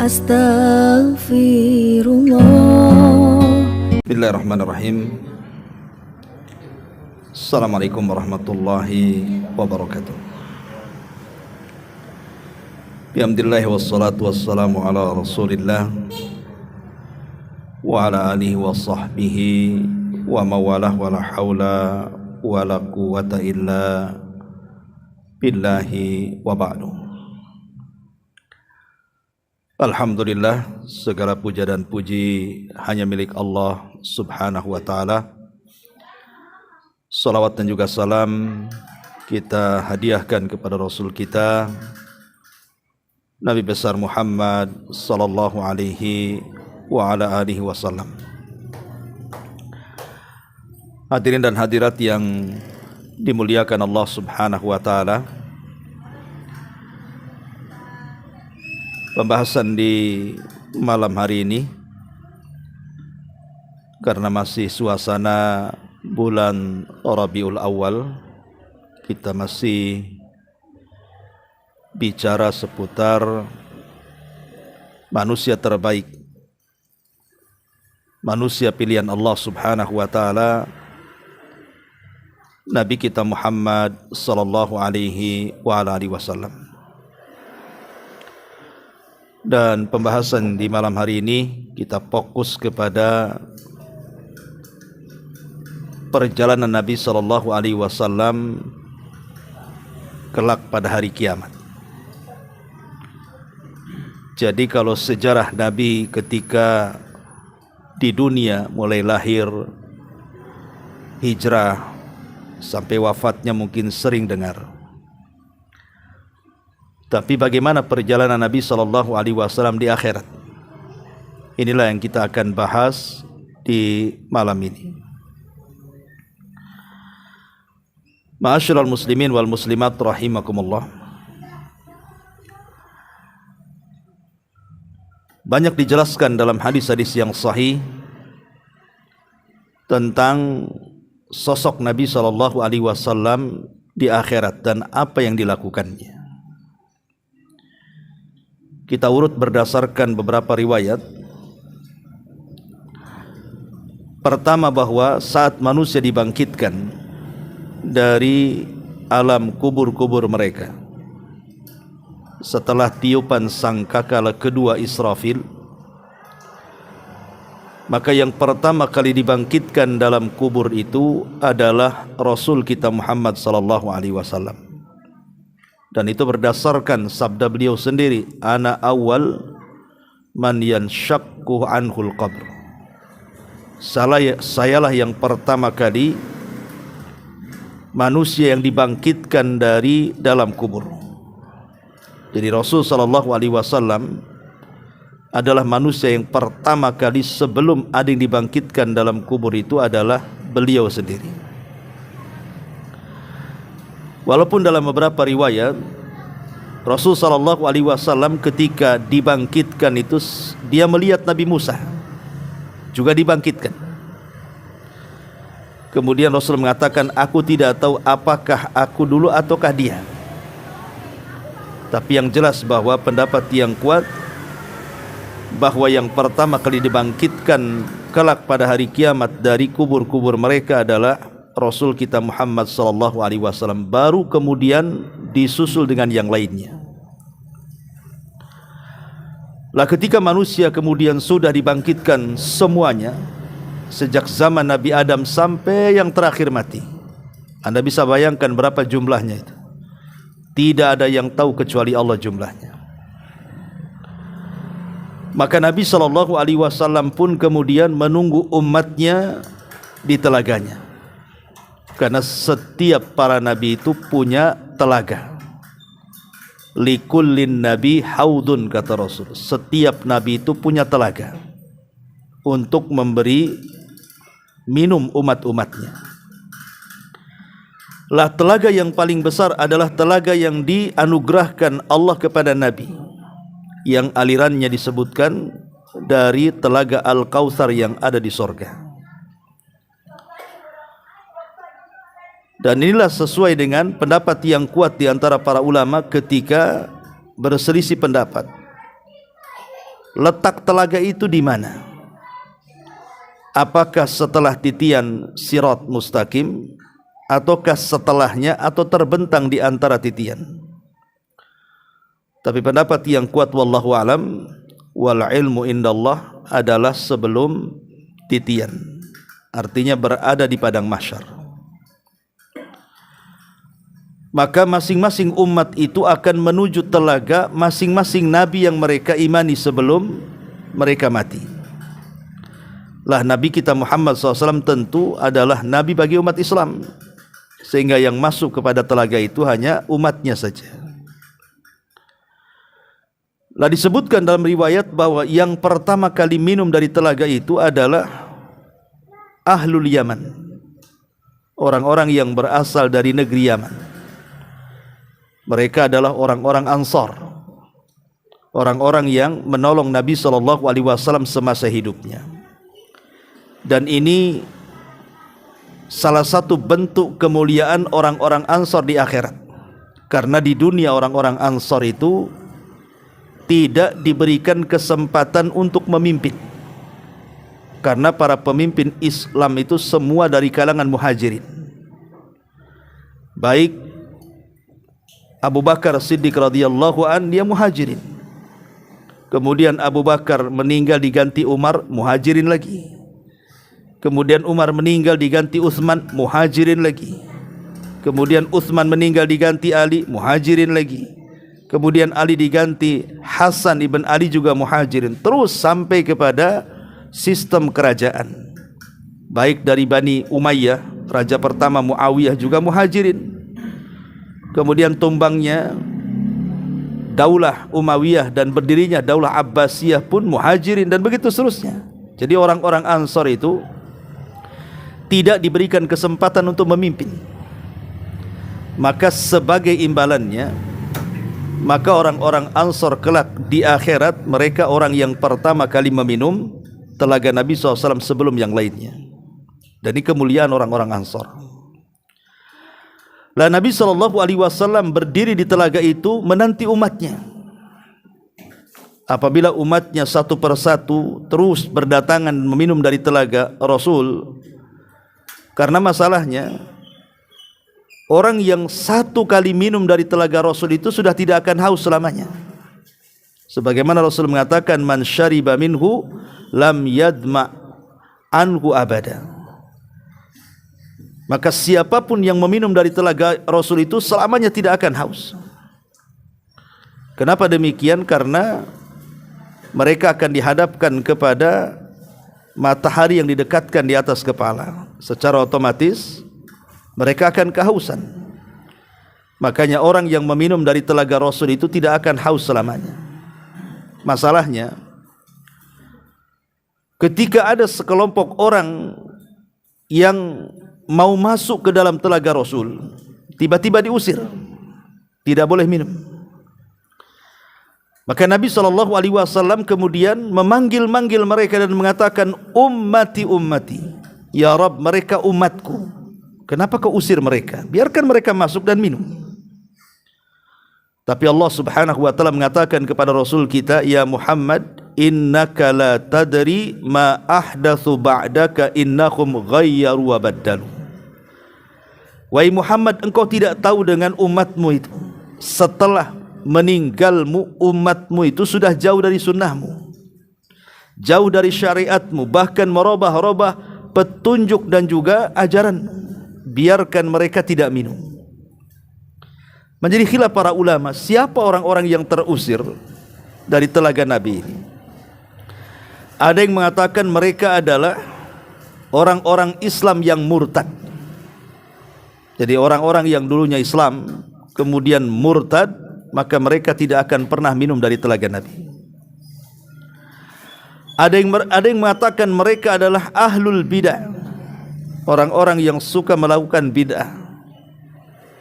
Astaghfirullah. Bismillahirrahmanirrahim. Assalamualaikum warahmatullahi wabarakatuh. Bihamdillah wassalatu wassalamu ala rasulillah wa ala alihi wa sahbihi wa mawalah wa la hawla wa la quwata illa billahi wa ba'du. Alhamdulillah, segala puja dan puji hanya milik Allah subhanahu wa ta'ala. Salawat dan juga salam kita hadiahkan kepada Rasul kita Nabi besar Muhammad sallallahu alaihi wa ala alihi wasallam. Hadirin dan hadirat yang dimuliakan Allah subhanahu wa ta'ala, pembahasan di malam hari ini, karena masih suasana bulan Rabiul Awal, kita masih bicara seputar manusia terbaik, manusia pilihan Allah subhanahu wa ta'ala, Nabi kita Muhammad sallallahu alaihi wa alihi wasallam. Dan pembahasan di malam hari ini kita fokus kepada perjalanan Nabi sallallahu alaihi wasallam kelak pada hari kiamat. Jadi kalau sejarah Nabi ketika di dunia mulai lahir, hijrah sampai wafatnya mungkin sering dengar. Tapi bagaimana perjalanan Nabi sallallahu alaihi wasallam di akhirat? Inilah yang kita akan bahas di malam ini. Ma'asyiral muslimin wal muslimat rahimakumullah. Banyak dijelaskan dalam hadis-hadis yang sahih tentang sosok Nabi sallallahu alaihi wasallam di akhirat dan apa yang dilakukannya. Kita urut berdasarkan beberapa riwayat. Pertama, bahwa saat manusia dibangkitkan dari alam kubur-kubur mereka, setelah tiupan sangkakala kedua Israfil, maka yang pertama kali dibangkitkan dalam kubur itu adalah Rasul kita Muhammad sallallahu alaihi wasallam. Dan itu berdasarkan sabda beliau sendiri, ana awal man yanshaqu anhul qabr. Sayalah yang pertama kali manusia yang dibangkitkan dari dalam kubur. Jadi Rasul sallallahu alaihi wasallam adalah manusia yang pertama kali sebelum ada yang dibangkitkan dalam kubur itu adalah beliau sendiri. Walaupun dalam beberapa riwayat Rasul sallallahu alaihi wasallam ketika dibangkitkan itu dia melihat Nabi Musa juga dibangkitkan. Kemudian Rasul mengatakan, aku tidak tahu apakah aku dulu ataukah dia. Tapi yang jelas bahwa pendapat yang kuat bahwa yang pertama kali dibangkitkan kelak pada hari kiamat dari kubur-kubur mereka adalah Rasul kita Muhammad sallallahu alaihi wasallam, baru kemudian disusul dengan yang lainnya. Lah ketika manusia kemudian sudah dibangkitkan semuanya, sejak zaman Nabi Adam sampai yang terakhir mati, Anda bisa bayangkan berapa jumlahnya itu. Tidak ada yang tahu kecuali Allah jumlahnya. Maka Nabi sallallahu alaihi wasallam pun kemudian menunggu umatnya di telaganya. Karena setiap para nabi itu punya telaga. Likullin nabi haudun, kata Rasul. Setiap nabi itu punya telaga untuk memberi minum umat-umatnya. Lah telaga yang paling besar adalah telaga yang dianugerahkan Allah kepada nabi, yang alirannya disebutkan dari telaga Al-Kautsar yang ada di sorga. Dan inilah sesuai dengan pendapat yang kuat di antara para ulama ketika berselisih pendapat letak telaga itu di mana? Apakah setelah titian Sirat Mustaqim, ataukah setelahnya, atau terbentang di antara titian? Tapi pendapat yang kuat wallahu alam, wal ilmu indallah, adalah sebelum titian, artinya berada di padang mahsyar. Maka masing-masing umat itu akan menuju telaga masing-masing nabi yang mereka imani sebelum mereka mati. Lah Nabi kita Muhammad SAW tentu adalah nabi bagi umat Islam, sehingga yang masuk kepada telaga itu hanya umatnya saja. Lah disebutkan dalam riwayat bahwa yang pertama kali minum dari telaga itu adalah Ahlul Yaman, orang-orang yang berasal dari negeri Yaman. Mereka adalah orang-orang Ansar, orang-orang yang menolong Nabi SAW semasa hidupnya. Dan ini salah satu bentuk kemuliaan orang-orang Ansar di akhirat, karena di dunia orang-orang Ansar itu tidak diberikan kesempatan untuk memimpin, karena para pemimpin Islam itu semua dari kalangan muhajirin. Baik Abu Bakar Siddiq radhiyallahu an, dia muhajirin. Kemudian Abu Bakar meninggal diganti Umar, muhajirin lagi. Kemudian Umar meninggal diganti Utsman, muhajirin lagi. Kemudian Utsman meninggal diganti Ali, muhajirin lagi. Kemudian Ali diganti Hasan ibn Ali, juga muhajirin. Terus sampai kepada sistem kerajaan, baik dari Bani Umayyah, raja pertama Muawiyah juga muhajirin. Kemudian tumbangnya Daulah Umayyah dan berdirinya Daulah Abbasiyah pun muhajirin, dan begitu seterusnya. Jadi orang-orang Ansar itu tidak diberikan kesempatan untuk memimpin. Maka sebagai imbalannya, maka orang-orang Ansar kelak di akhirat, mereka orang yang pertama kali meminum telaga Nabi SAW sebelum yang lainnya. Dan ini kemuliaan orang-orang Ansar. Lah Nabi SAW berdiri di telaga itu menanti umatnya. Apabila umatnya satu persatu terus berdatangan meminum dari telaga Rasul, karena masalahnya orang yang satu kali minum dari telaga Rasul itu sudah tidak akan haus selamanya. Sebagaimana Rasul mengatakan, man syariba minhu lam yadma anhu abada. Maka siapapun yang meminum dari telaga Rasul itu selamanya tidak akan haus. Kenapa demikian? Karena mereka akan dihadapkan kepada matahari yang didekatkan di atas kepala. Secara otomatis mereka akan kehausan. Makanya orang yang meminum dari telaga Rasul itu tidak akan haus selamanya. Masalahnya, ketika ada sekelompok orang yang mau masuk ke dalam telaga Rasul, tiba-tiba diusir, tidak boleh minum. Maka Nabi SAW kemudian memanggil-manggil mereka dan mengatakan, ummati ummati, ya Rabb, mereka umatku. Kenapa kau usir mereka? Biarkan mereka masuk dan minum. Tapi Allah Subhanahu wa taala mengatakan kepada Rasul kita, ya Muhammad, innaka la tadri ma ahdatsu ba'daka innahum ghayyaru wa baddalu. Wahai Muhammad, engkau tidak tahu dengan umatmu itu, setelah meninggalmu umatmu itu sudah jauh dari sunnahmu, jauh dari syariatmu, bahkan merubah-rubah petunjuk dan juga ajaran. Biarkan mereka tidak minum. Menjadi khilaf para ulama, siapa orang-orang yang terusir dari telaga Nabi ini? Ada yang mengatakan mereka adalah orang-orang Islam yang murtad. Jadi orang-orang yang dulunya Islam kemudian murtad, maka mereka tidak akan pernah minum dari telaga Nabi. Ada yang mengatakan mereka adalah ahlul bid'ah, orang-orang yang suka melakukan bid'ah,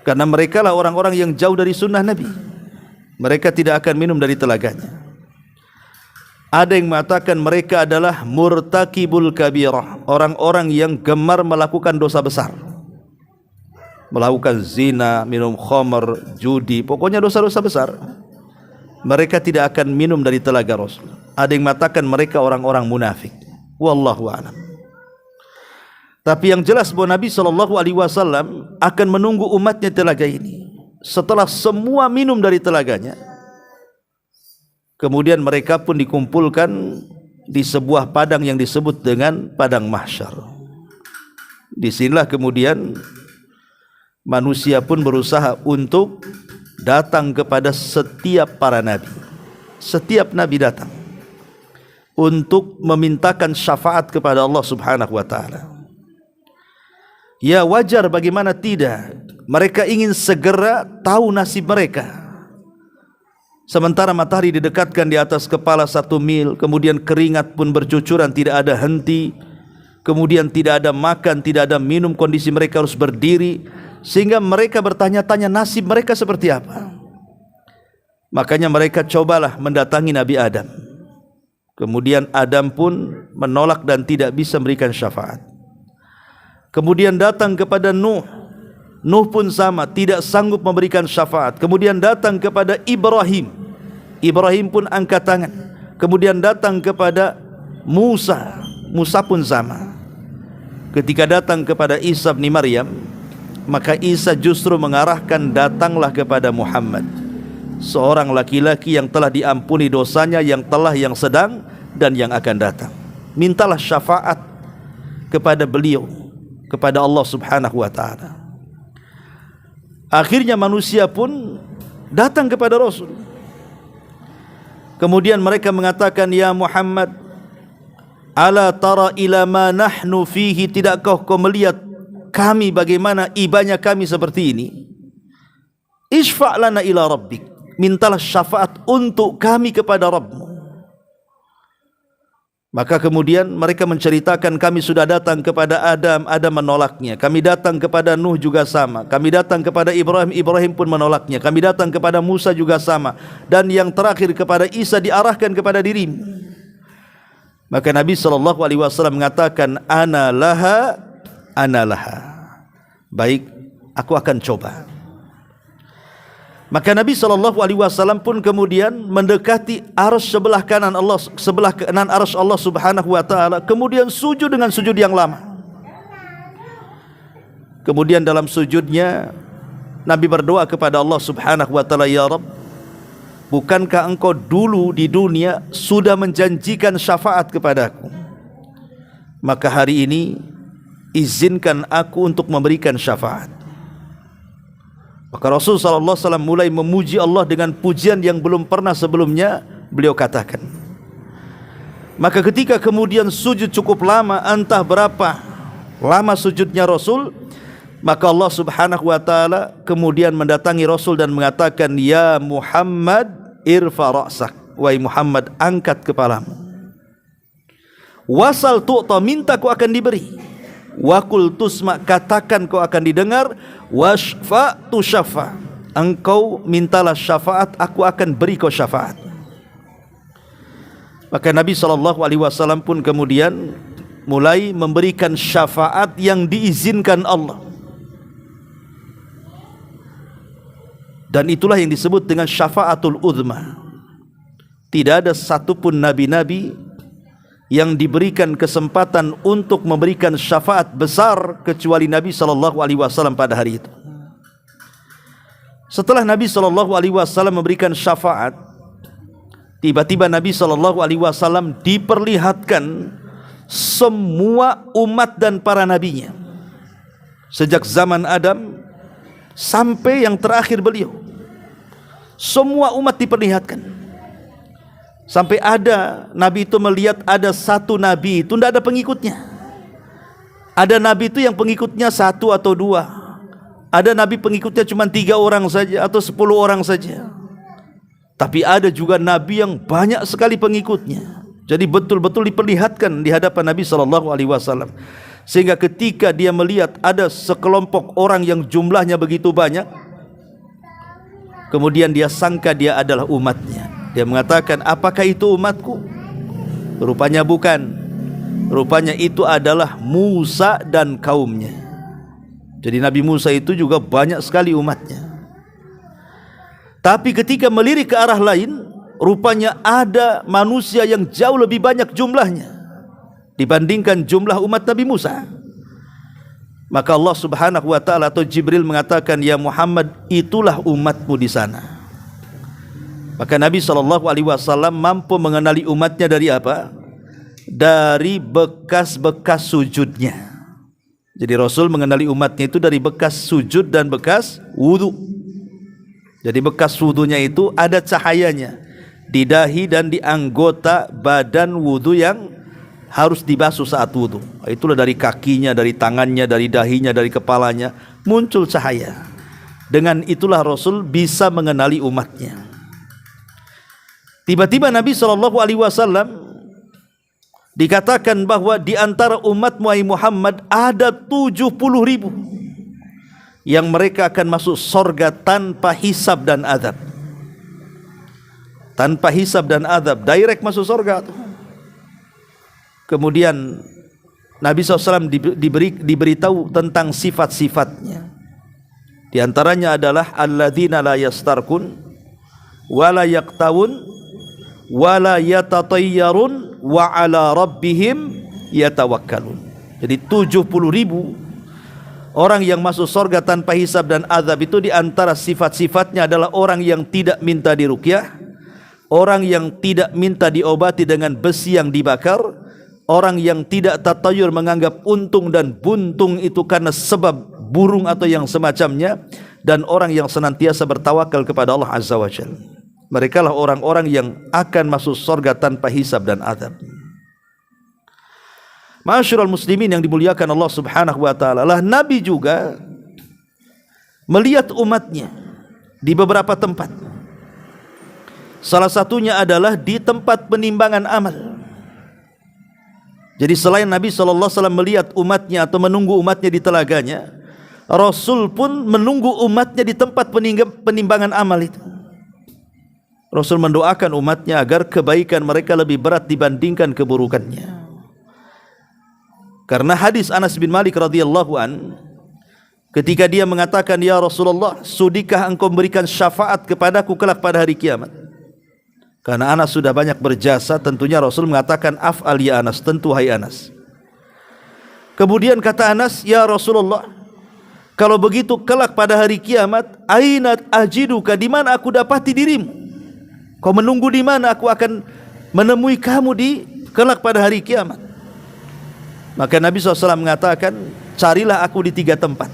karena mereka lah orang-orang yang jauh dari sunnah Nabi. Mereka tidak akan minum dari telaganya. Ada yang mengatakan mereka adalah murtakibul kabirah, orang-orang yang gemar melakukan dosa besar, melakukan zina, minum khamr, judi, pokoknya dosa-dosa besar. Mereka tidak akan minum dari telaga Rasul. ada yang mengatakan mereka orang-orang munafik. Wallahu a'lam. Tapi yang jelas bahwa Nabi SAW akan menunggu umatnya telaga ini. Setelah semua minum dari telaganya, kemudian mereka pun dikumpulkan di sebuah padang yang disebut dengan padang mahsyar. Disinilah kemudian manusia pun berusaha untuk datang kepada setiap para nabi. Setiap nabi datang untuk memintakan syafaat kepada Allah Subhanahu wa taala. Ya wajar, bagaimana tidak? Mereka ingin segera tahu nasib mereka. Sementara matahari didekatkan di atas kepala 1 mil, kemudian keringat pun bercucuran tidak ada henti, kemudian tidak ada makan, tidak ada minum, kondisi mereka harus berdiri, sehingga mereka bertanya-tanya nasib mereka seperti apa. Makanya mereka cobalah mendatangi Nabi Adam. Kemudian Adam pun menolak dan tidak bisa memberikan syafaat. Kemudian datang kepada Nuh. Nuh pun sama, tidak sanggup memberikan syafaat. Kemudian datang kepada Ibrahim. Ibrahim pun angkat tangan. Kemudian datang kepada Musa. Musa pun sama. Ketika datang kepada Isa bin Maryam, maka Isa justru mengarahkan datanglah kepada Muhammad, seorang laki-laki yang telah diampuni dosanya, yang telah, yang sedang, dan yang akan datang. Mintalah syafaat kepada beliau, kepada Allah Subhanahu wa ta'ala. Akhirnya manusia pun datang kepada Rasul. Kemudian mereka mengatakan, ya Muhammad, ala tara ila ma nahnu fihi, tidakkah kau melihat kami bagaimana ibanya kami seperti ini? Isfa' lana ila rabbik, mintalah syafaat untuk kami kepada Rabbmu. Maka kemudian mereka menceritakan, kami sudah datang kepada Adam, Adam menolaknya. Kami datang kepada Nuh juga sama. Kami datang kepada Ibrahim, Ibrahim pun menolaknya. Kami datang kepada Musa juga sama. Dan yang terakhir kepada Isa diarahkan kepada dirimu. Maka Nabi SAW mengatakan, ana laha, ana laha. Baik, aku akan coba. Maka Nabi SAW pun kemudian mendekati arsy sebelah kanan Allah, sebelah kanan arsy Allah Subhanahu wa taala, kemudian sujud dengan sujud yang lama. Kemudian dalam sujudnya Nabi berdoa kepada Allah Subhanahu wa taala, ya Rabb, bukankah engkau dulu di dunia sudah menjanjikan syafaat kepadaku? Maka hari ini izinkan aku untuk memberikan syafaat. Maka Rasul SAW mulai memuji Allah dengan pujian yang belum pernah sebelumnya beliau katakan. Maka ketika kemudian sujud cukup lama, entah berapa lama sujudnya Rasul, maka Allah Subhanahu wa taala kemudian mendatangi Rasul dan mengatakan, ya Muhammad irfa ra'sak, wahai Muhammad, angkat kepalamu. Wasal tu'ta, minta kau akan diberi. Wakul tusma, katakan kau akan didengar. Washfa tu syafa, engkau mintalah syafaat, aku akan beri kau syafaat. Maka Nabi SAW pun kemudian mulai memberikan syafaat yang diizinkan Allah. Dan itulah yang disebut dengan syafaatul uzma. Tidak ada satupun nabi-nabi yang diberikan kesempatan untuk memberikan syafaat besar kecuali Nabi SAW pada hari itu. Setelah Nabi SAW memberikan syafaat, tiba-tiba Nabi SAW diperlihatkan semua umat dan para nabinya, sejak zaman Adam sampai yang terakhir beliau. Semua umat diperlihatkan. Sampai ada Nabi itu melihat ada satu Nabi itu tidak ada pengikutnya. Ada Nabi itu yang pengikutnya 1 atau 2. Ada Nabi pengikutnya cuma 3 orang saja atau 10 orang saja. Tapi ada juga Nabi yang banyak sekali pengikutnya. Jadi betul-betul diperlihatkan di hadapan Nabi SAW. Sehingga ketika dia melihat ada sekelompok orang yang jumlahnya begitu banyak, kemudian dia sangka dia adalah umatnya. Dia mengatakan, apakah itu umatku? Rupanya bukan. Rupanya itu adalah Musa dan kaumnya. Jadi Nabi Musa itu juga banyak sekali umatnya. Tapi ketika melirik ke arah lain, rupanya ada manusia yang jauh lebih banyak jumlahnya dibandingkan jumlah umat Nabi Musa. Maka Allah Subhanahu wa taala atau Jibril mengatakan, ya Muhammad, itulah umatmu di sana. Maka Nabi SAW mampu mengenali umatnya dari apa? Dari bekas-bekas sujudnya. Jadi Rasul mengenali umatnya itu dari bekas sujud dan bekas wudu. Jadi bekas wudunya itu ada cahayanya di dahi dan di anggota badan wudu yang harus dibasuh saat wudu. Itulah dari kakinya, dari tangannya, dari dahinya, dari kepalanya muncul cahaya. Dengan itulah Rasul bisa mengenali umatnya. Tiba-tiba Nabi SAW dikatakan bahwa di antara umat Muhammad ada 70.000 yang mereka akan masuk surga tanpa hisab dan azab. Tanpa hisab dan azab, direct masuk surga. Kemudian Nabi SAW diberitahu tentang sifat-sifatnya. Di antaranya adalah alladzina la yastarkun wa la yaqtawun wa la yatatayyarun wa ala rabbihim yatawakkalun. Jadi 70.000 orang yang masuk surga tanpa hisab dan azab itu di antara sifat-sifatnya adalah orang yang tidak minta diruqyah, orang yang tidak minta diobati dengan besi yang dibakar, orang yang tidak tatayur menganggap untung dan buntung itu karena sebab burung atau yang semacamnya, dan orang yang senantiasa bertawakal kepada Allah Azza wa Jalla. Mereka lah orang-orang yang akan masuk surga tanpa hisab dan azab. Ma'asyiral muslimin yang dimuliakan Allah Subhanahu wa taala, lah Nabi juga melihat umatnya di beberapa tempat. Salah satunya adalah di tempat penimbangan amal. Jadi selain Nabi SAW melihat umatnya atau menunggu umatnya di telaganya, Rasul pun menunggu umatnya di tempat penimbangan amal itu. Rasul mendoakan umatnya agar kebaikan mereka lebih berat dibandingkan keburukannya. Karena hadis Anas bin Malik radhiyallahu an, ketika dia mengatakan, ya Rasulullah, sudikah engkau memberikan syafaat kepadaku kelak pada hari kiamat? Karena Anas sudah banyak berjasa, tentunya Rasul mengatakan, af'al ya Anas, tentu hai Anas. Kemudian kata Anas, ya Rasulullah, kalau begitu kelak pada hari kiamat, aina ajiduka, di mana aku dapati dirimu? Kau menunggu di mana aku akan menemui kamu di kelak pada hari kiamat? Maka Nabi SAW mengatakan, carilah aku di 3 tempat.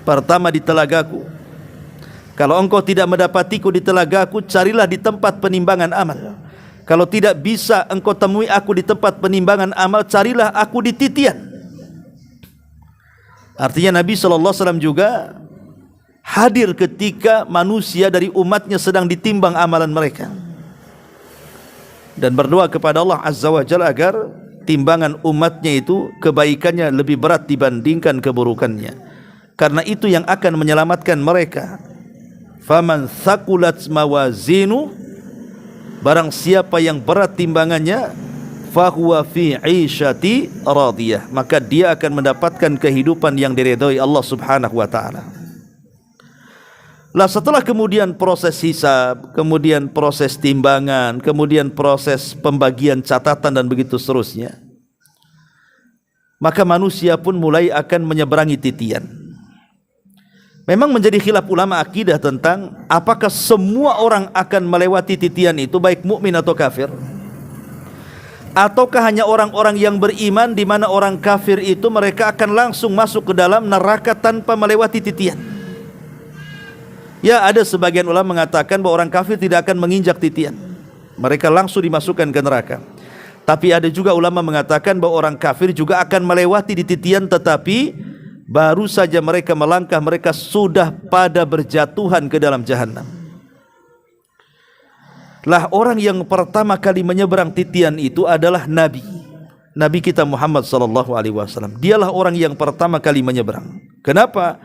Pertama di telagaku. Kalau engkau tidak mendapatiku di telagaku, carilah di tempat penimbangan amal. Kalau tidak bisa engkau temui aku di tempat penimbangan amal, carilah aku di titian. Artinya Nabi SAW juga hadir ketika manusia dari umatnya sedang ditimbang amalan mereka, dan berdoa kepada Allah Azza wa Jalla agar timbangan umatnya itu kebaikannya lebih berat dibandingkan keburukannya, karena itu yang akan menyelamatkan mereka. Faman thaqulat mawazinu, barang siapa yang berat timbangannya, fahuwa fi 'ishati radiyah, maka dia akan mendapatkan kehidupan yang diridhai Allah Subhanahu wa taala. Lah setelah kemudian proses hisab, kemudian proses timbangan, kemudian proses pembagian catatan dan begitu seterusnya, maka manusia pun mulai akan menyeberangi titian. Memang menjadi khilaf ulama akidah tentang apakah semua orang akan melewati titian itu, baik mukmin atau kafir, ataukah hanya orang-orang yang beriman, di mana orang kafir itu mereka akan langsung masuk ke dalam neraka tanpa melewati titian. Ya, ada sebagian ulama mengatakan bahwa orang kafir tidak akan menginjak titian, mereka langsung dimasukkan ke neraka. Tapi ada juga ulama mengatakan bahwa orang kafir juga akan melewati di titian, tetapi baru saja mereka melangkah, mereka sudah pada berjatuhan ke dalam jahanam. Lah orang yang pertama kali menyeberang titian itu adalah Nabi kita Muhammad SAW. Dialah orang yang pertama kali menyeberang. Kenapa?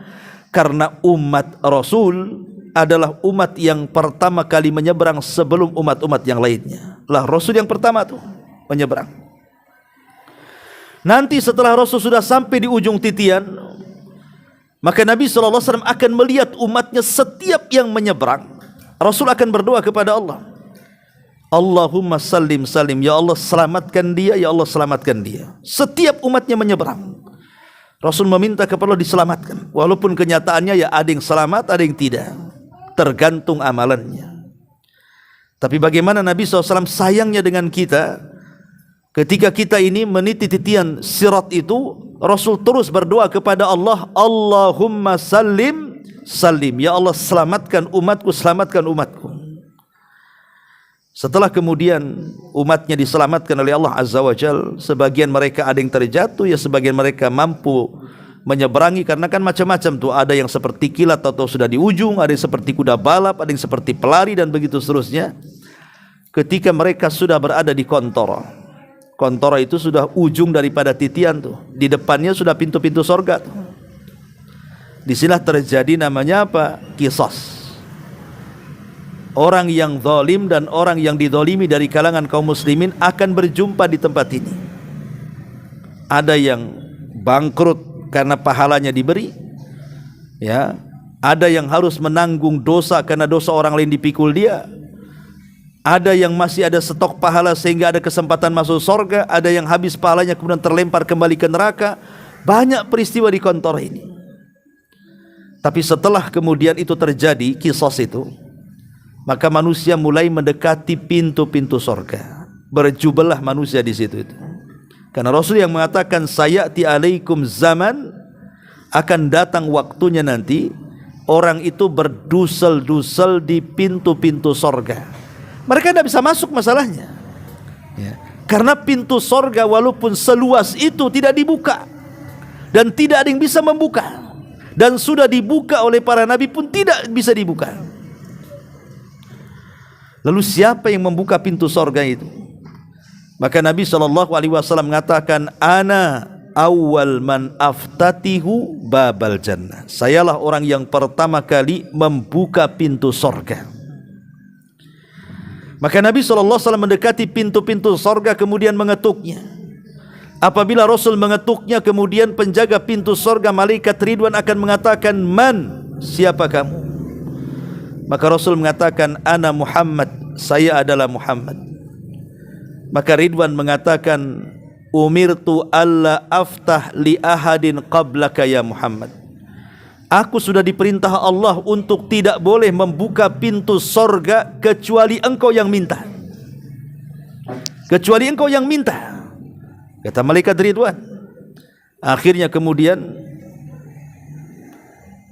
Karena umat Rasul adalah umat yang pertama kali menyeberang sebelum umat-umat yang lainnya. Lah Rasul yang pertama tuh menyeberang. Nanti setelah Rasul sudah sampai di ujung titian, maka Nabi SAW akan melihat umatnya setiap yang menyeberang, Rasul akan berdoa kepada Allah, Allahumma salim salim, ya Allah selamatkan dia, ya Allah selamatkan dia. Setiap umatnya menyeberang, Rasul meminta kepada Allah diselamatkan. Walaupun kenyataannya ya ada yang selamat, ada yang tidak, tergantung amalannya. Tapi bagaimana Nabi SAW sayangnya dengan kita, ketika kita ini meniti titian sirat itu, Rasul terus berdoa kepada Allah, Allahumma salim salim, ya Allah selamatkan umatku, selamatkan umatku. Setelah kemudian umatnya diselamatkan oleh Allah Azza wa Jal, sebagian mereka ada yang terjatuh, ya sebagian mereka mampu menyeberangi, karena kan macam-macam tuh, ada yang seperti kilat atau sudah di ujung, ada yang seperti kuda balap, ada yang seperti pelari dan begitu seterusnya. Ketika mereka sudah berada di Kontoro, Kontoro itu sudah ujung daripada titian tuh, di depannya sudah pintu-pintu sorga tuh. Disinilah terjadi namanya apa? Qisas. Orang yang zalim dan orang yang dizalimi dari kalangan kaum muslimin akan berjumpa di tempat ini. Ada yang bangkrut karena pahalanya diberi, ya. Ada yang harus menanggung dosa karena dosa orang lain dipikul dia. Ada yang masih ada stok pahala sehingga ada kesempatan masuk surga. Ada yang habis pahalanya kemudian terlempar kembali ke neraka. Banyak peristiwa di Kontoro ini. Tapi setelah kemudian itu terjadi, qisas itu, maka manusia mulai mendekati pintu-pintu surga. Berjubellah manusia di situ itu. Karena Rasul yang mengatakan, sayati alaikum zaman, akan datang waktunya nanti orang itu berdusel-dusel di pintu-pintu surga. Mereka tidak bisa masuk masalahnya, ya. Karena pintu surga walaupun seluas itu tidak dibuka, dan tidak ada yang bisa membuka, dan sudah dibuka oleh para nabi pun tidak bisa dibuka. Lalu siapa yang membuka pintu surga itu? Maka Nabi SAW mengatakan, ana awal man aftatihu babal jannah. Sayalah orang yang pertama kali membuka pintu surga. Maka Nabi SAW mendekati pintu-pintu surga kemudian mengetuknya. Apabila Rasul mengetuknya, kemudian penjaga pintu surga malaikat Ridwan akan mengatakan, man, siapa kamu? Maka Rasul mengatakan, ana Muhammad, saya adalah Muhammad. Maka Ridwan mengatakan, umirtu alla aftah li ahadin qablaka ya Muhammad. Aku sudah diperintah Allah untuk tidak boleh membuka pintu sorga kecuali engkau yang minta. Kecuali engkau yang minta, kata malaikat Ridwan. Akhirnya kemudian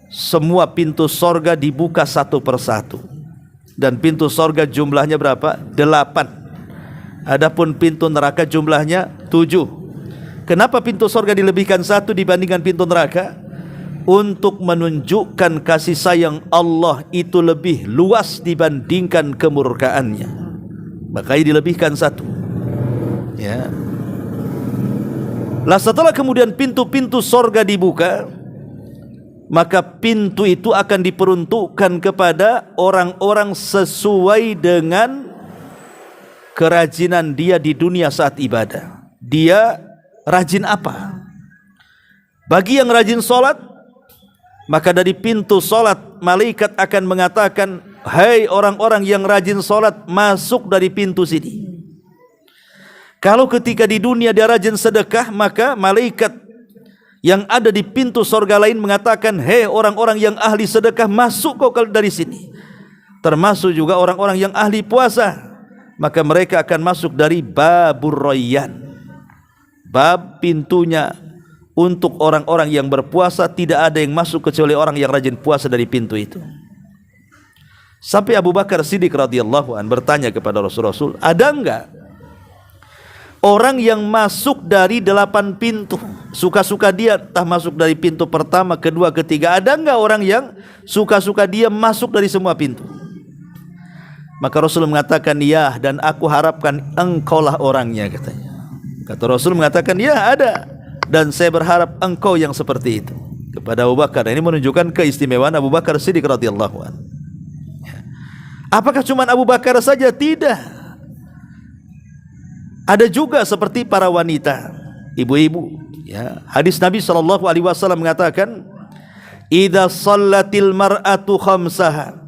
semua pintu sorga dibuka satu persatu. Dan pintu sorga jumlahnya berapa? 8. Adapun pintu neraka jumlahnya 7. Kenapa pintu sorga dilebihkan 1 dibandingkan pintu neraka? Untuk menunjukkan kasih sayang Allah itu lebih luas dibandingkan kemurkaannya. Makanya dilebihkan 1. Ya. Lah setelah kemudian pintu-pintu sorga dibuka, maka pintu itu akan diperuntukkan kepada orang-orang sesuai dengan kerajinan dia di dunia saat ibadah. Dia rajin apa? Bagi yang rajin sholat, maka dari pintu sholat malaikat akan mengatakan, hai orang-orang yang rajin sholat, masuk dari pintu sini. Kalau ketika di dunia dia rajin sedekah, maka malaikat yang ada di pintu sorga lain mengatakan, hei orang-orang yang ahli sedekah, masuk kau dari sini. Termasuk juga orang-orang yang ahli puasa, maka mereka akan masuk dari babur rayyan. Bab pintunya untuk orang-orang yang berpuasa, tidak ada yang masuk kecuali orang yang rajin puasa dari pintu itu. Sampai Abu Bakar Siddiq radhiyallahu an bertanya kepada Rasul, ada enggak orang yang masuk dari 8 pintu, suka-suka dia entah masuk dari pintu pertama, kedua, ketiga? Ada enggak orang yang suka-suka dia masuk dari semua pintu? Maka Rasul mengatakan, ya, dan aku harapkan engkaulah orangnya, katanya. Kata Rasul mengatakan, ya ada, dan saya berharap engkau yang seperti itu, kepada Abu Bakar. Ini menunjukkan keistimewaan Abu Bakar Siddiq radhiyallahu an. Apakah cuma Abu Bakar saja? Tidak. Ada juga seperti para wanita, ibu-ibu. Ya. Hadis Nabi SAW mengatakan, idza shallatil mar'atu khamsaha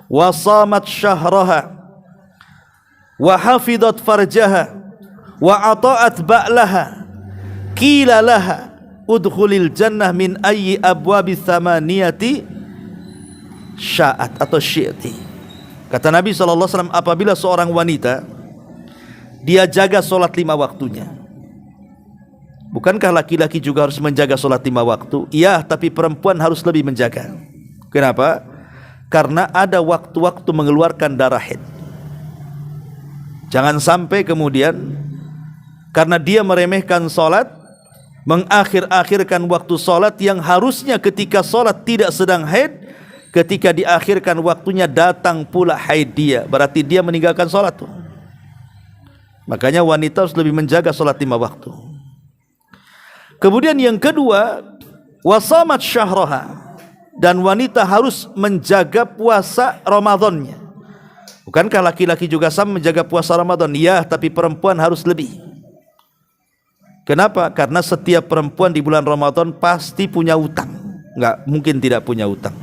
wa shamat syahraha wa hafidhat farjaha wa ata'at ba'laha qila laha udkhulil jannah min ayyi abwabis thamaniyati sya'at atau syi'ti. Kata Nabi SAW, apabila seorang wanita dia jaga solat 5 waktunya. Bukankah laki-laki juga harus menjaga solat 5 waktu? Iya, tapi perempuan harus lebih menjaga. Kenapa? Karena ada waktu-waktu mengeluarkan darah haid. Jangan sampai kemudian karena dia meremehkan solat, mengakhir-akhirkan waktu solat yang harusnya ketika solat tidak sedang haid, ketika diakhirkan waktunya datang pula haid dia, berarti dia meninggalkan solat tuh. Makanya wanita harus lebih menjaga solat 5 waktu. Kemudian yang kedua, wasamat syahroha, dan wanita harus menjaga puasa Ramadannya. Bukankah laki-laki juga sama menjaga puasa Ramadan? Ya, tapi perempuan harus lebih. Kenapa? Karena setiap perempuan di bulan Ramadan pasti punya utang. Enggak mungkin tidak punya utang.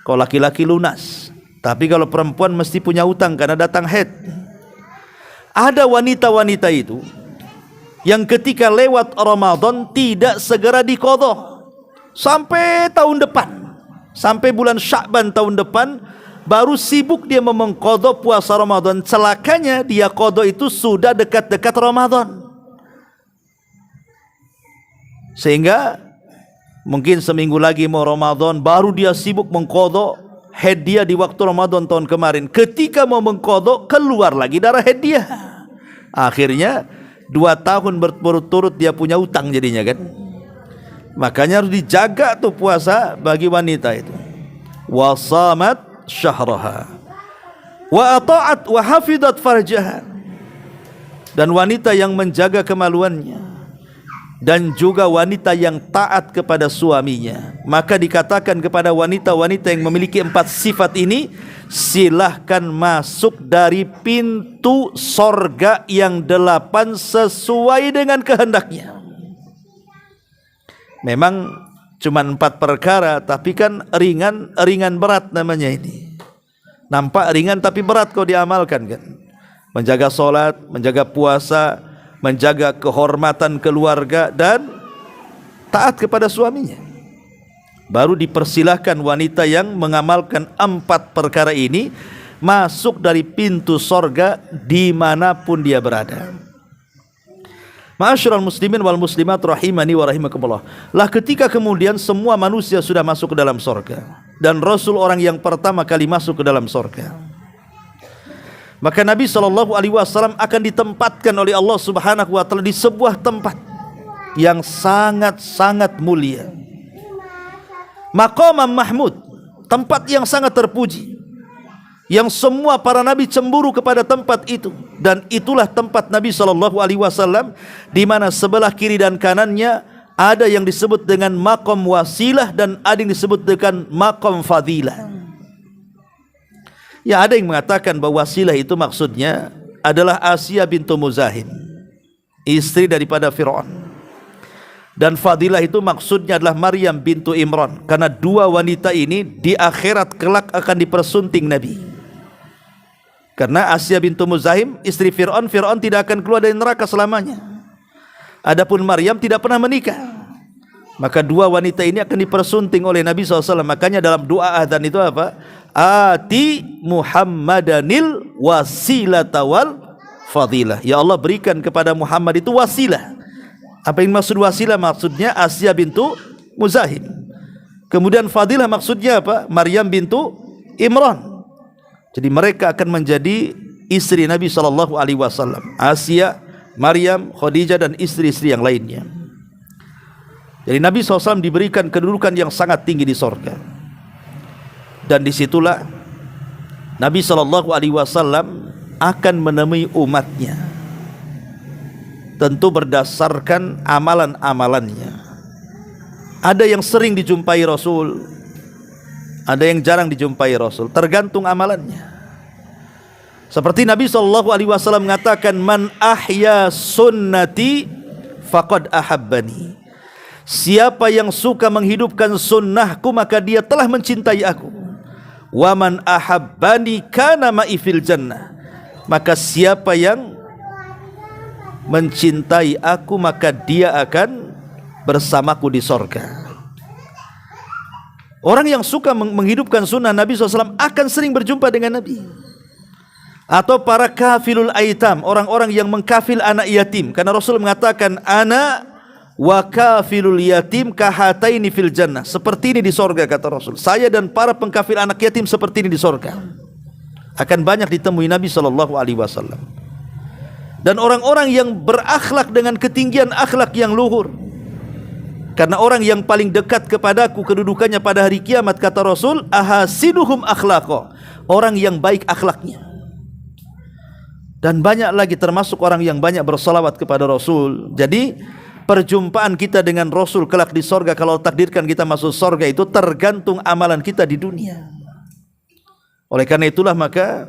Kalau laki-laki lunas, tapi kalau perempuan mesti punya utang karena datang haid. Ada wanita-wanita itu yang ketika lewat Ramadan tidak segera diqadha sampai tahun depan, sampai bulan Sya'ban tahun depan baru sibuk dia mengqadha puasa Ramadan. Celakanya dia qadha itu sudah dekat-dekat Ramadan, sehingga mungkin seminggu lagi mau Ramadan baru dia sibuk mengqadha haid dia di waktu Ramadan tahun kemarin. Ketika mau mengqadha keluar lagi darah haid dia. Akhirnya 2 tahun berturut-turut dia punya utang jadinya kan. Makanya harus dijaga tuh puasa bagi wanita itu. Wasamat syahraha wa ata'at wa hafidhat farjaha, dan wanita yang menjaga kemaluannya dan juga wanita yang taat kepada suaminya. Maka dikatakan kepada wanita-wanita yang memiliki 4 sifat ini, silahkan masuk dari pintu sorga yang 8 sesuai dengan kehendaknya. Memang cuma 4 perkara, tapi kan ringan berat namanya ini. Nampak ringan tapi berat kalau diamalkan kan. Menjaga solat, menjaga puasa, menjaga kehormatan keluarga, dan taat kepada suaminya. Baru dipersilahkan wanita yang mengamalkan 4 perkara ini masuk dari pintu sorga dimanapun dia berada. Ma'asyiral muslimin wal muslimat rahimani wa rahimakumullah. Lah ketika kemudian semua manusia sudah masuk ke dalam sorga, dan Rasul orang yang pertama kali masuk ke dalam sorga, maka Nabi SAW akan ditempatkan oleh Allah Subhanahu wa ta'ala di sebuah tempat yang sangat-sangat mulia. Maqamam Mahmud, tempat yang sangat terpuji, yang semua para nabi cemburu kepada tempat itu. Dan itulah tempat Nabi SAW, di mana sebelah kiri dan kanannya ada yang disebut dengan maqam wasilah dan ada yang disebut dengan maqam fadilah. Ya, ada yang mengatakan bahwa wasilah itu maksudnya adalah Asiyah bintu Muzahim, istri daripada Fir'aun. Dan fadilah itu maksudnya adalah Maryam bintu Imran, karena 2 wanita ini di akhirat kelak akan dipersunting Nabi. Karena Asiyah bintu Muzahim istri Fir'aun, Fir'aun tidak akan keluar dari neraka selamanya. Adapun Maryam tidak pernah menikah. Maka 2 wanita ini akan dipersunting oleh Nabi SAW. Makanya dalam doa adzan itu apa? Ati Muhammadanil wasilata wal fadilah. Ya Allah, berikan kepada Muhammad itu wasilah. Apa yang maksud wasilah? Maksudnya Asiyah bintu Muzahim. Kemudian fadilah maksudnya apa? Maryam bintu Imran. Jadi mereka akan menjadi istri Nabi SAW. Asiyah, Maryam, Khadijah, dan istri-istri yang lainnya. Jadi Nabi SAW diberikan kedudukan yang sangat tinggi di sorga. Dan disitulah Nabi SAW akan menemui umatnya, tentu berdasarkan amalan-amalannya. Ada yang sering dijumpai Rasul, ada yang jarang dijumpai Rasul, tergantung amalannya. Seperti Nabi SAW mengatakan, man ahya sunnati faqad ahabbani. Siapa yang suka menghidupkan sunnahku, maka dia telah mencintai aku. wa man ahabbani kana ma'i fil jannah. Maka siapa yang mencintai aku maka dia akan bersamaku di sorga. Orang yang suka menghidupkan sunnah Nabi SAW akan sering berjumpa dengan Nabi. Atau para kafilul aitam, orang-orang yang mengkafil anak yatim. Karena Rasul mengatakan, ana wa kafilul yatim kahataini fil jannah. Seperti ini di sorga, kata Rasul. Saya dan para pengkafil anak yatim seperti ini di sorga. Akan banyak ditemui Nabi SAW. Dan orang-orang yang berakhlak dengan ketinggian akhlak yang luhur. Karena orang yang paling dekat kepadaku kedudukannya pada hari kiamat, kata Rasul, ahasinuhum akhlaqo, orang yang baik akhlaknya. Dan banyak lagi termasuk orang yang banyak bersalawat kepada Rasul. Jadi perjumpaan kita dengan Rasul kelak di sorga, kalau takdirkan kita masuk sorga, itu tergantung amalan kita di dunia. Oleh karena itulah maka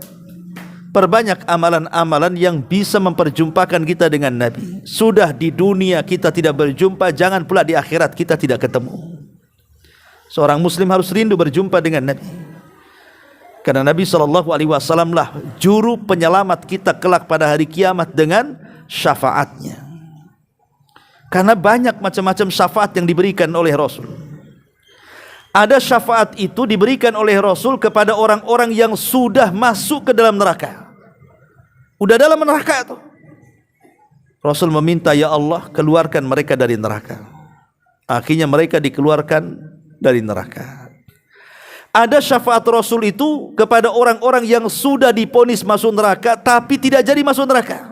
perbanyak amalan-amalan yang bisa memperjumpakan kita dengan Nabi. Sudah di dunia kita tidak berjumpa, jangan pula di akhirat kita tidak ketemu. Seorang muslim harus rindu berjumpa dengan Nabi. Karena Nabi SAW lah juru penyelamat kita kelak pada hari kiamat dengan syafaatnya. Karena banyak macam-macam syafaat yang diberikan oleh Rasul. Ada syafaat itu diberikan oleh Rasul kepada orang-orang yang sudah masuk ke dalam neraka. Udah dalam neraka itu. Rasul meminta, ya Allah, keluarkan mereka dari neraka. Akhirnya mereka dikeluarkan dari neraka. Ada syafaat Rasul itu kepada orang-orang yang sudah divonis masuk neraka tapi tidak jadi masuk neraka.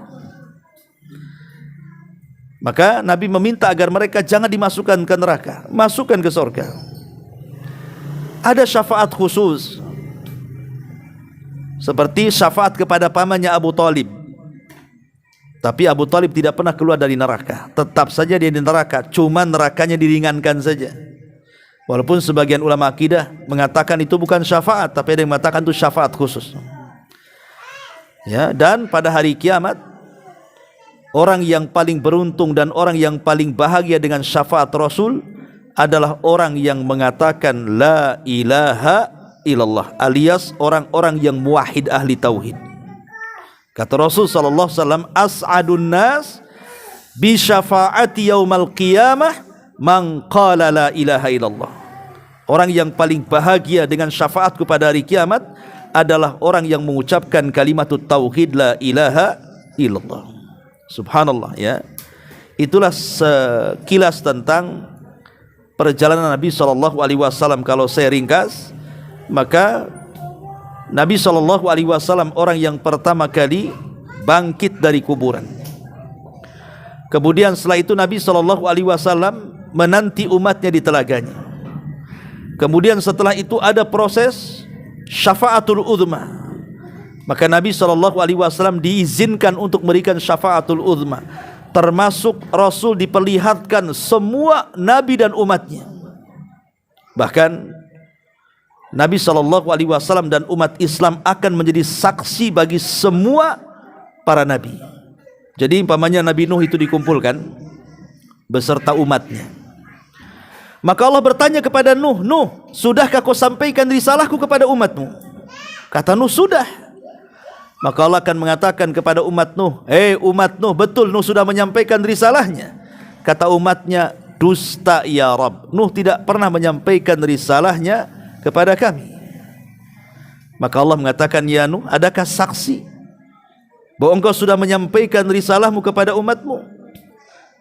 Maka Nabi meminta agar mereka jangan dimasukkan ke neraka, masukkan ke surga. Ada syafaat khusus seperti syafaat kepada pamannya Abu Talib. Tapi Abu Talib tidak pernah keluar dari neraka, tetap saja dia di neraka, cuma nerakanya diringankan saja. Walaupun sebagian ulama akidah mengatakan itu bukan syafaat, tapi ada yang mengatakan itu syafaat khusus. Ya, dan pada hari kiamat orang yang paling beruntung dan orang yang paling bahagia dengan syafaat Rasul adalah orang yang mengatakan la ilaha illallah, alias orang-orang yang muwahhid ahli tauhid. Kata Rasul sallallahu alaihi wasallam, as'adun nas bi syafaati yaumal qiyamah man qala la ilaha illallah. Orang yang paling bahagia dengan syafaatku pada hari kiamat adalah orang yang mengucapkan kalimat tauhid la ilaha illallah. Subhanallah, ya. Itulah sekilas tentang perjalanan Nabi SAW. Kalau saya ringkas, maka Nabi SAW orang yang pertama kali bangkit dari kuburan. Kemudian setelah itu Nabi SAW menanti umatnya di telaganya. Kemudian setelah itu ada proses syafaatul uzma. Maka Nabi SAW diizinkan untuk memberikan syafaatul uzma. Termasuk Rasul diperlihatkan semua Nabi dan umatnya. Bahkan Nabi SAW dan umat Islam akan menjadi saksi bagi semua para Nabi. Jadi umpamanya Nabi Nuh itu dikumpulkan beserta umatnya. Maka Allah bertanya kepada Nuh, Nuh, sudahkah kau sampaikan risalahku kepada umatmu? Kata Nuh, sudah. Maka Allah akan mengatakan kepada umat Nuh, umat Nuh, betul Nuh sudah menyampaikan risalahnya. Kata umatnya, dusta ya Rabb, Nuh tidak pernah menyampaikan risalahnya kepada kami. Maka Allah mengatakan, ya Nuh, adakah saksi bahwa engkau sudah menyampaikan risalahmu kepada umatmu?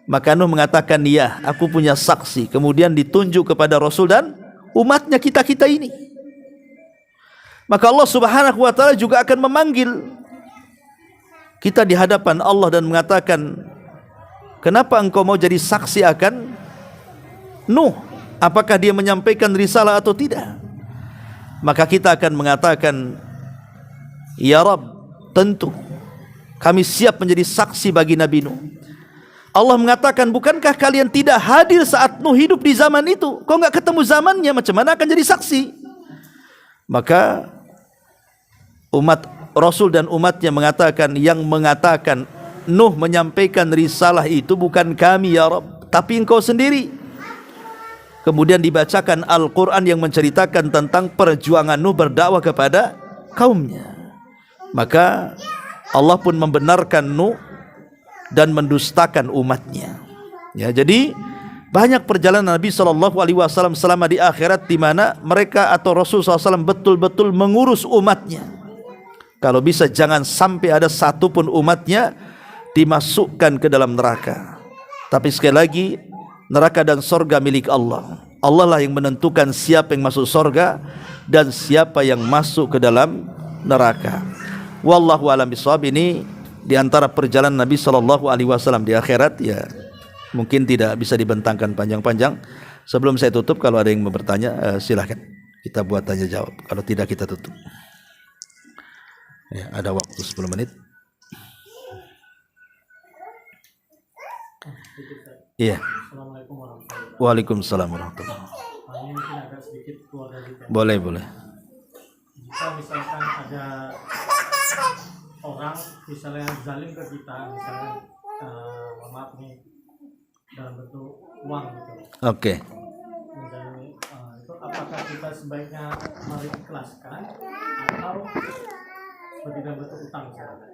Maka Nuh mengatakan, ya, aku punya saksi. Kemudian ditunjuk kepada Rasul dan umatnya kita-kita ini. Maka Allah Subhanahu wa ta'ala juga akan memanggil kita di hadapan Allah dan mengatakan, kenapa engkau mau jadi saksi akan Nuh? Apakah dia menyampaikan risalah atau tidak? Maka kita akan mengatakan, ya Rabb, tentu kami siap menjadi saksi bagi Nabi Nuh. Allah mengatakan, bukankah kalian tidak hadir saat Nuh hidup di zaman itu? Kau enggak ketemu zamannya, macam mana akan jadi saksi? Maka umat Rasul dan umatnya mengatakan, yang mengatakan Nuh menyampaikan risalah itu bukan kami ya Rabb, tapi engkau sendiri. Kemudian dibacakan Al-Quran yang menceritakan tentang perjuangan Nuh berdakwah kepada kaumnya. Maka Allah pun membenarkan Nuh dan mendustakan umatnya. Ya, jadi banyak perjalanan Nabi SAW selama di akhirat di mana mereka atau Rasul SAW betul-betul mengurus umatnya. Kalau bisa jangan sampai ada satu pun umatnya dimasukkan ke dalam neraka. Tapi sekali lagi, neraka dan sorga milik Allah. Allah lah yang menentukan siapa yang masuk sorga dan siapa yang masuk ke dalam neraka. Wallahu a'lam bishawab. Ini di antara perjalanan Nabi SAW di akhirat, ya mungkin tidak bisa dibentangkan panjang-panjang. Sebelum saya tutup, kalau ada yang mau bertanya, silahkan kita buat tanya jawab. Kalau tidak, kita tutup. Ya, ada waktu 10 menit. Iya. Assalamualaikum warahmatullahi wabarakatuh. Waalaikumsalam warahmatullahi wabarakatuh. Ini mungkin agak sedikit keluar dari tema. Boleh. Jika misalkan ada orang misalnya zalim ke kita, misalnya maaf nih dalam bentuk uang gitu. Oke. Menjalani itu apakah kita sebaiknya mengikhlaskan atau seperti dalam bentuk utang misalnya?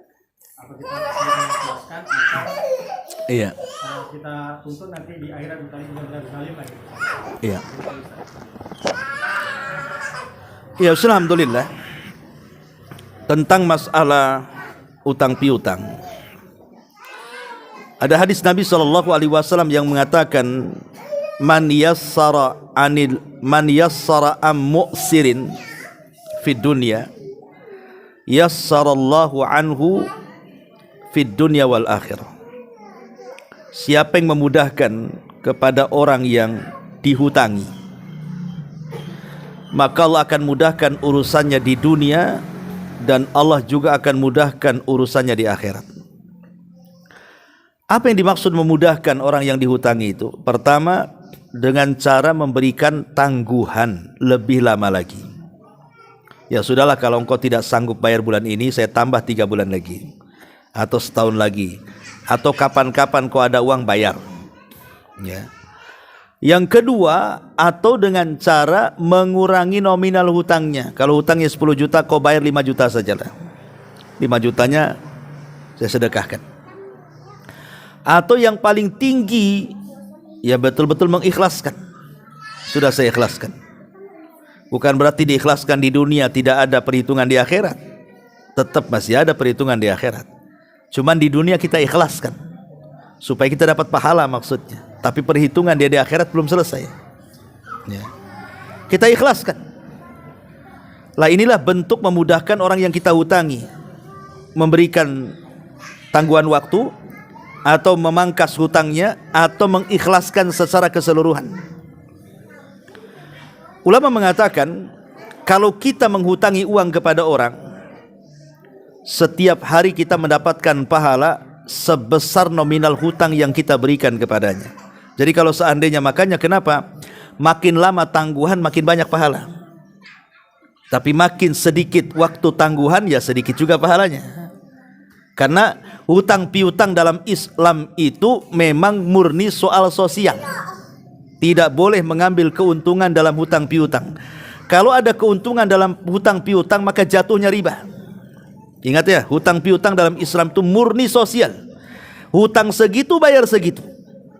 Apa kita mengikhlaskan atau Iya. kita tuntut nanti di akhirat kita benar-benar zalim lagi? Iya. Ya, alhamdulillah. Tentang masalah utang piutang, ada hadis Nabi SAW yang mengatakan, man yassara am mu'sirin fid dunya yassarallahu anhu fid dunya wal akhirah. Siapa yang memudahkan kepada orang yang dihutangi, maka Allah akan mudahkan urusannya di dunia, dan Allah juga akan mudahkan urusannya di akhirat. Apa yang dimaksud memudahkan orang yang dihutangi itu? Pertama, dengan cara memberikan tangguhan lebih lama lagi. Ya sudahlah, kalau engkau tidak sanggup bayar bulan ini, saya tambah 3 bulan lagi, atau setahun lagi, atau kapan-kapan kau ada uang bayar. Ya. Yang kedua, atau dengan cara mengurangi nominal hutangnya. Kalau hutangnya 10 juta, kau bayar 5 juta sajalah. 5 jutanya saya sedekahkan. Atau yang paling tinggi, ya betul-betul mengikhlaskan. Sudah saya ikhlaskan. Bukan berarti diikhlaskan di dunia tidak ada perhitungan di akhirat. Tetap masih ada perhitungan di akhirat. Cuman di dunia kita ikhlaskan supaya kita dapat pahala maksudnya. Tapi perhitungan dia di akhirat belum selesai. Ya. Kita ikhlaskan. Lah inilah bentuk memudahkan orang yang kita hutangi, memberikan tangguhan waktu, atau memangkas hutangnya, atau mengikhlaskan secara keseluruhan. Ulama mengatakan, kalau kita menghutangi uang kepada orang, setiap hari kita mendapatkan pahala sebesar nominal hutang yang kita berikan kepadanya. Jadi kalau seandainya, makanya kenapa makin lama tangguhan makin banyak pahala, tapi makin sedikit waktu tangguhan ya sedikit juga pahalanya. Karena hutang piutang dalam Islam itu memang murni soal sosial. Tidak boleh mengambil keuntungan dalam hutang piutang. Kalau ada keuntungan dalam hutang piutang, maka jatuhnya riba. Ingat ya, hutang piutang dalam Islam itu murni sosial. Hutang segitu bayar segitu.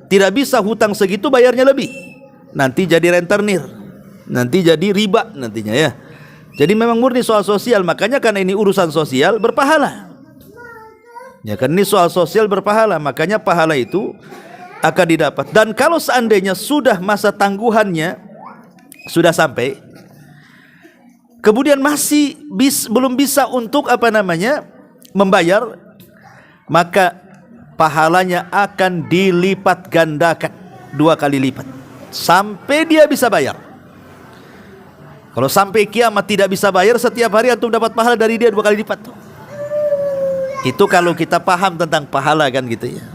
Tidak bisa hutang segitu bayarnya lebih. Nanti jadi rentenir, nanti jadi riba nantinya ya. Jadi memang murni soal sosial. Makanya karena ini urusan sosial berpahala. Ya kan, ini soal sosial berpahala. Makanya pahala itu akan didapat. Dan kalau seandainya sudah masa tangguhannya sudah sampai, kemudian masih belum bisa untuk membayar, maka pahalanya akan dilipat gandakan 2 kali lipat sampai dia bisa bayar. Kalau sampai kiamat tidak bisa bayar, setiap hari antum dapat pahala dari dia 2 kali lipat. Itu kalau kita paham tentang pahala kan gitu ya.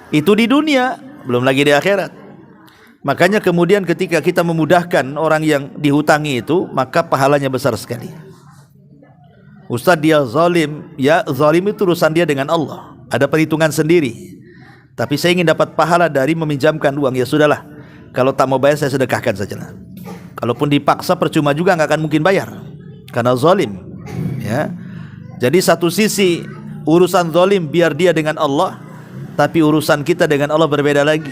Itu di dunia, belum lagi di akhirat. Makanya kemudian ketika kita memudahkan orang yang dihutangi itu, maka pahalanya besar sekali. Ustaz dia zalim, ya zalim itu urusan dia dengan Allah. Ada perhitungan sendiri. Tapi saya ingin dapat pahala dari meminjamkan uang, ya sudahlah. kalau tak mau bayar saya sedekahkan saja lah. Kalaupun dipaksa percuma juga, nggak akan mungkin bayar karena zalim, ya. Jadi satu sisi urusan zalim biar dia dengan Allah, tapi urusan kita dengan Allah berbeda lagi.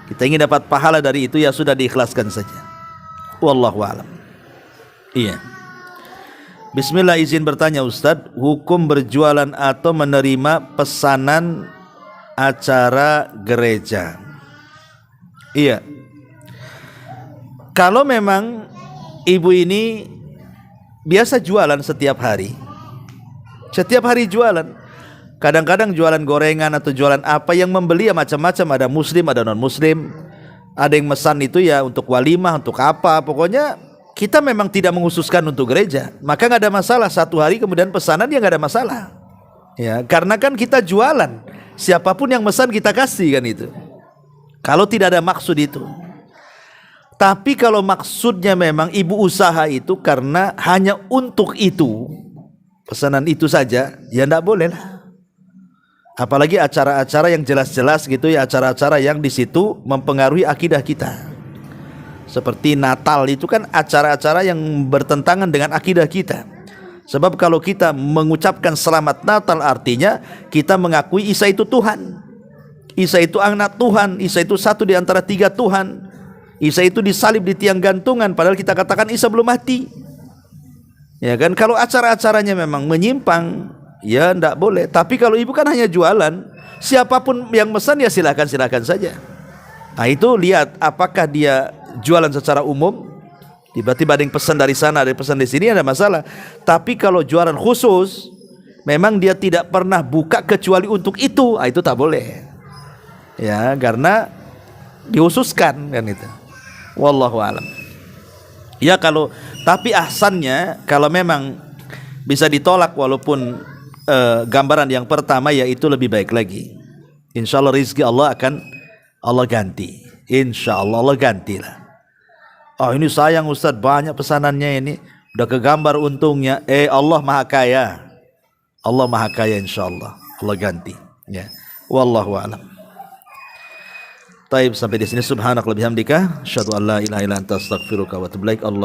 Kita ingin dapat pahala dari itu, ya sudah diikhlaskan saja. Wallahu a'lam. Iya. Bismillah, izin bertanya Ustadz, hukum berjualan atau menerima pesanan acara gereja? Iya. Kalau memang ibu ini biasa jualan setiap hari jualan, kadang-kadang jualan gorengan atau jualan apa, yang membeli ya macam-macam, ada muslim ada non muslim, ada yang mesan itu ya untuk walimah, untuk apa, pokoknya kita memang tidak menghususkan untuk gereja, maka nggak ada masalah. Satu hari kemudian pesanan, ya nggak ada masalah, ya, karena kan kita jualan, siapapun yang mesan kita kasih kan itu, kalau tidak ada maksud itu. Tapi kalau maksudnya memang ibu usaha itu karena hanya untuk itu, pesanan itu saja, ya enggak boleh lah. Apalagi acara-acara yang jelas-jelas gitu ya, acara-acara yang di situ mempengaruhi akidah kita. Seperti Natal itu kan acara-acara yang bertentangan dengan akidah kita. Sebab kalau kita mengucapkan selamat Natal, artinya kita mengakui Isa itu Tuhan, Isa itu anak Tuhan, Isa itu satu di antara 3 Tuhan, Isa itu disalib di tiang gantungan, padahal kita katakan Isa belum mati. Ya kan, kalau acara-acaranya memang menyimpang, ya enggak boleh. Tapi kalau ibu kan hanya jualan, siapapun yang pesan ya silakan saja. Nah itu lihat apakah dia jualan secara umum, tiba-tiba ada yang pesan dari sana, ada yang pesan di sini, ada masalah. Tapi kalau jualan khusus, memang dia tidak pernah buka kecuali untuk itu, itu tak boleh. Ya, karena dihususkan kan itu. Wallahu a'lam. Ya kalau, tapi ahsannya kalau memang bisa ditolak walaupun gambaran yang pertama, ya itu lebih baik lagi. Insya Allah rizki Allah akan Allah ganti. Insya Allah Allah gantilah. Oh ini sayang Ustadz, banyak pesanannya ini, udah kegambar untungnya. Allah maha kaya. Allah maha kaya, insya Allah Allah ganti. Ya. Wallahu a'lam. Taib, sampai di sini. Subhanakallahumma bihamdika, asyhadu an la ilaha illa anta, astaghfiruka wa atubu ilaik. Allah